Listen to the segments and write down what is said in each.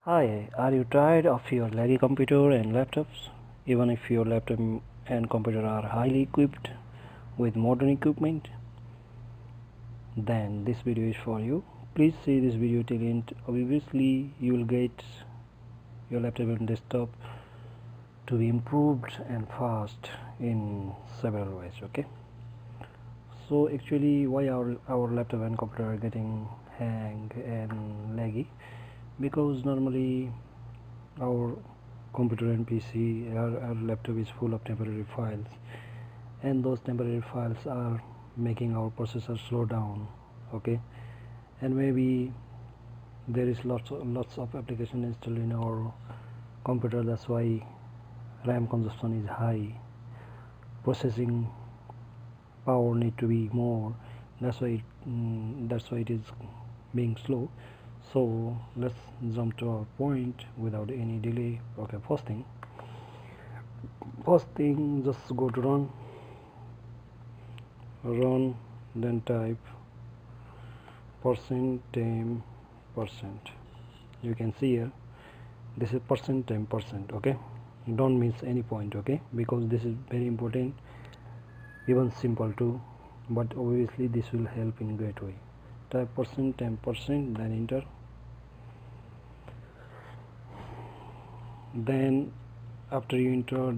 Hi, are you tired of your laggy computer and laptops? Even if your laptop and computer are highly equipped with modern equipment, then this video is for you. Please see this video till end. Obviously, you will get your laptop and desktop to be improved and fast in several ways. Okay. So actually, why our laptop and computer are getting hang and laggy? Because normally our computer and PC, our laptop is full of temporary files, and those temporary files are making our processor slow down. Okay, and maybe there is lots of application installed in our computer. That's why RAM consumption is high, processing power need to be more. That's why it is being slow. So let's jump to our point without any delay. Okay, first thing, just go to run, then type %temp%. You can see here, this is %temp%. Okay, don't miss any point. Okay, because this is very important, even simple too, but obviously this will help in great way. Type %temp%, then enter. Then after you enter,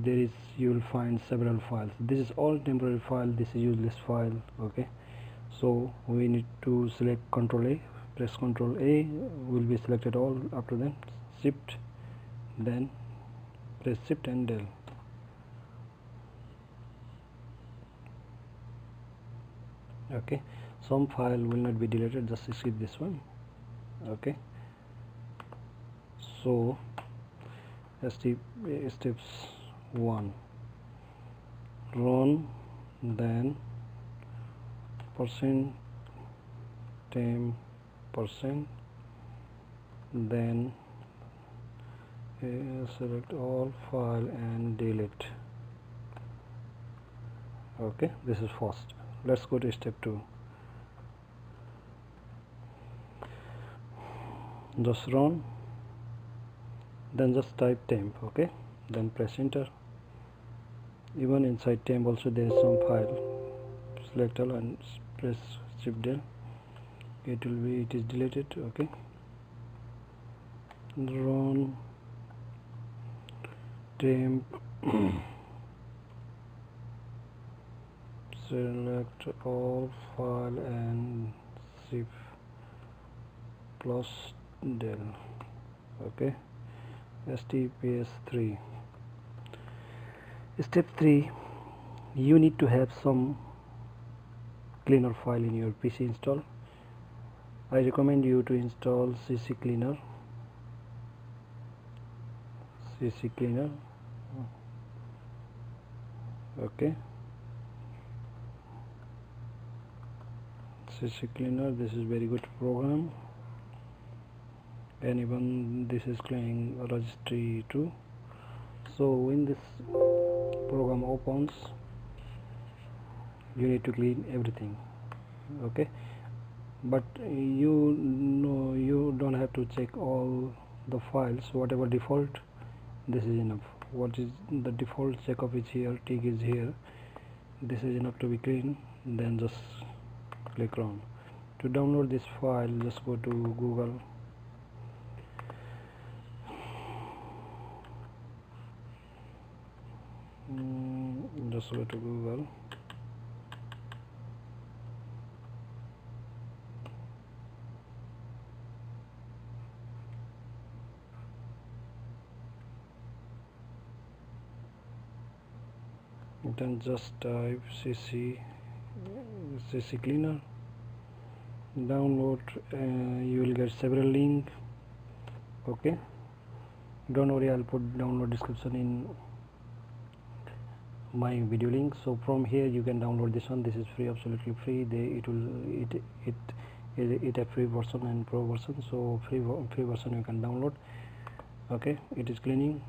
you will find several files. This is all temporary file, this is useless file. Okay, so we need to select Ctrl A, press Ctrl A, will be selected all. After then shift, then press shift and del. Okay, some file will not be deleted, just skip this one. Okay, so steps 1, run, then %temp%, then select all file and delete. Okay, this is first. Let's go to step 2. Just run, then just type temp. Okay, then press enter. Even inside temp also there is some file. Select all and press shift del. It is deleted. Okay, run temp select all file and shift plus del. Okay, stps 3. Step 3, you need to have some cleaner file in your PC installed. I recommend you to install CCleaner. Okay, CCleaner, this is very good program, and even this is cleaning Registry too. So when this program opens, you need to clean everything. Okay, but you don't have to check all the files. Whatever default, this is enough. What is the default checkup is here, tick is here, this is enough to be clean. Then just click run. To download this file, just go to Google, just go to Google, then just type CCleaner, download. You will get several links. Okay, don't worry, I'll put download description in my video link. So from here you can download this one. This is free, absolutely free. It a free version and pro version, so free version you can download. Okay, it is cleaning,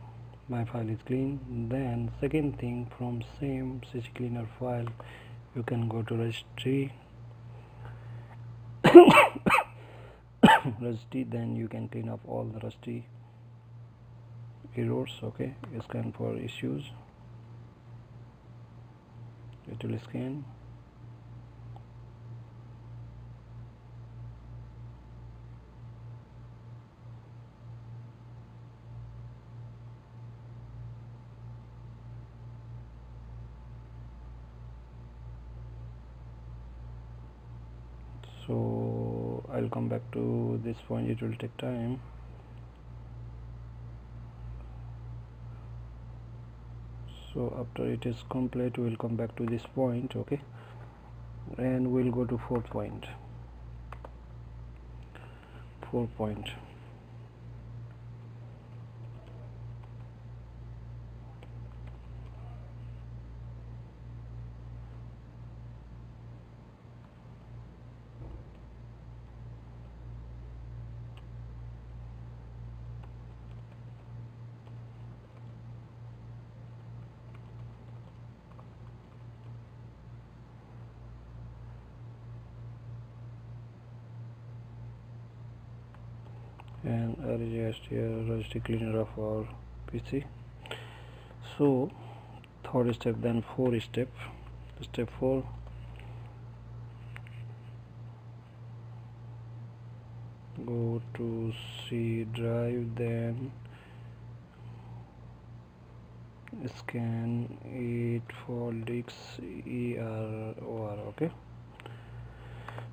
my file is clean. Then second thing, from same CCleaner file you can go to Registry. Registry, then you can clean up all the Registry errors. Okay, scan for issues. It will scan. So I'll come back to this point. It will take time. So after it is complete, we'll come back to this point. Okay, and we'll go to 4 point. And registry cleaner of our PC. So third step, then 4 step. Step 4, go to C drive, then scan it for disks EROR. Okay,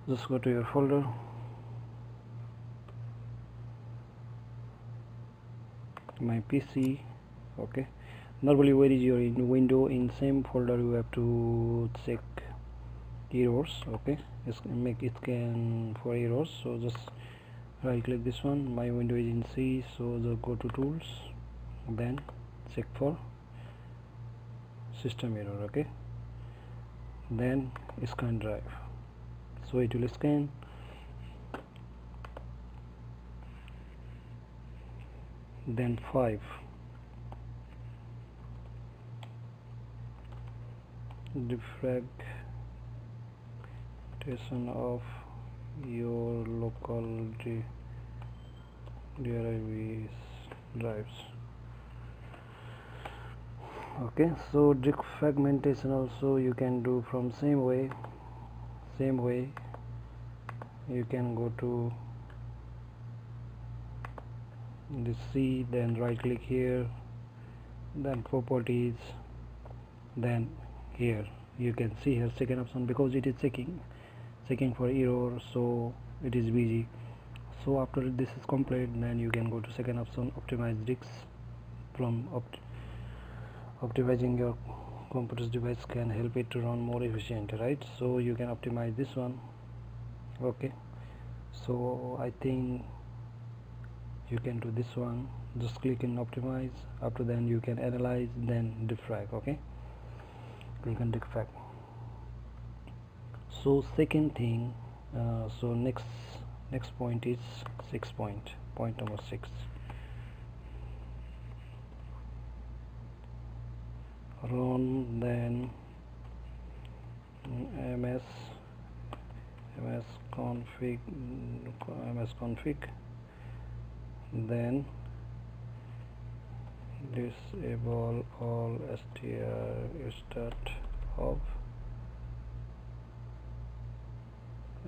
just go to your folder, my PC. Okay, normally where is your window, in same folder you have to check errors. Okay, make it scan for errors. So just right click this one. My window is in C, so just go to tools, then check for system error. Okay, then scan drive. So it will scan. Then 5, defragmentation of your local drives. Okay, so defragmentation also you can do from same way. You can go to the C, then right click here, then properties, then here you can see here second option, because it is checking for error, so it is busy. So after this is complete, then you can go to second option, optimize disks. From optimizing your computer's device can help it to run more efficient, right? So you can optimize this one. Okay, so I think you can do this one. Just click in optimize. After then you can analyze, then defrag. Okay, click on defrag. So second thing, so next point is 6 point number 6. Run, then msconfig, then disable all start of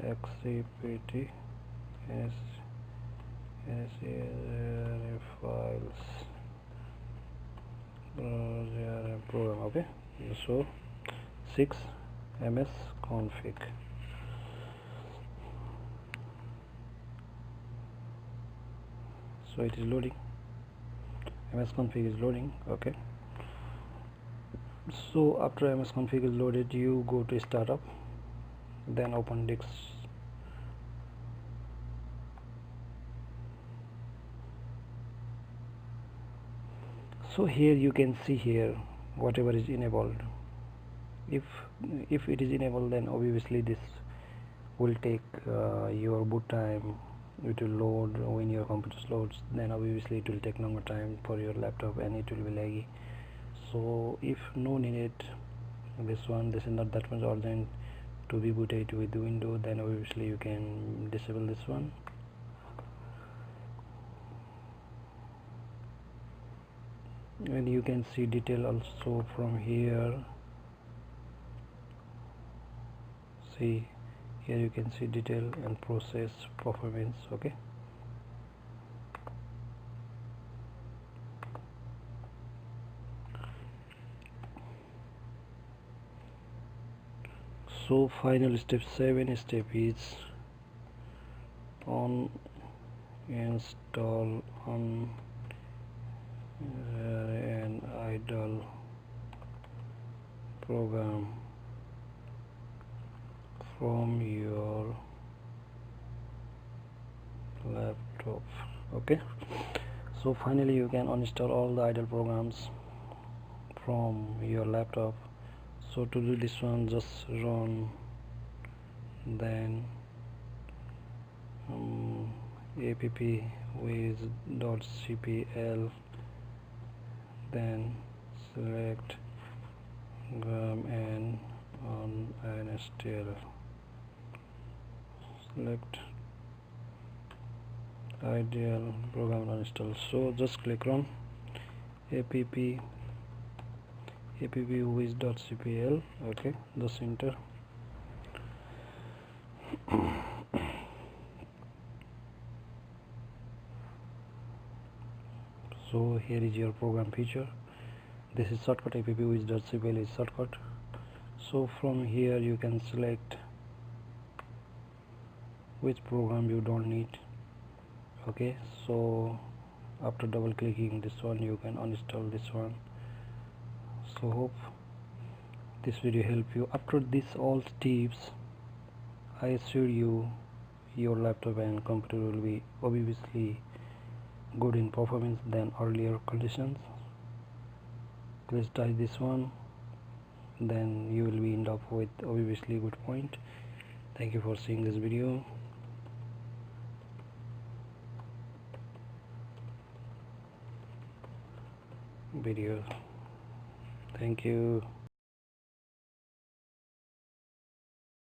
xcpt files program. Okay, so 6 msconfig. So it is loading. msconfig is loading. Okay, so after msconfig is loaded, you go to startup, then open disks. So here you can see here whatever is enabled. If it is enabled, then obviously this will take your boot time. It will load when your computer loads, then obviously it will take longer time for your laptop and it will be laggy. So if no needed, this is not that much urgent to be booted with the window, then obviously you can disable this one. and you can see detail also from here. See here, you can see detail and process performance. Okay, so final step 7 step is on install on an idle program from your laptop. Okay, so finally you can uninstall all the idle programs from your laptop. So to do this one, just run then app with.cpl, then select and uninstall, select ideal program uninstall. So just click run app with.cpl. okay, just enter. So here is your program feature. This is shortcut, app with.cpl is shortcut. So from here you can select which program you don't need. Okay, so after double clicking this one, you can uninstall this one. So hope this video help you. After this all tips, I assure you your laptop and computer will be obviously good in performance than earlier conditions. Please try this one, then you will be end up with obviously good point. Thank you for seeing this video. Thank you.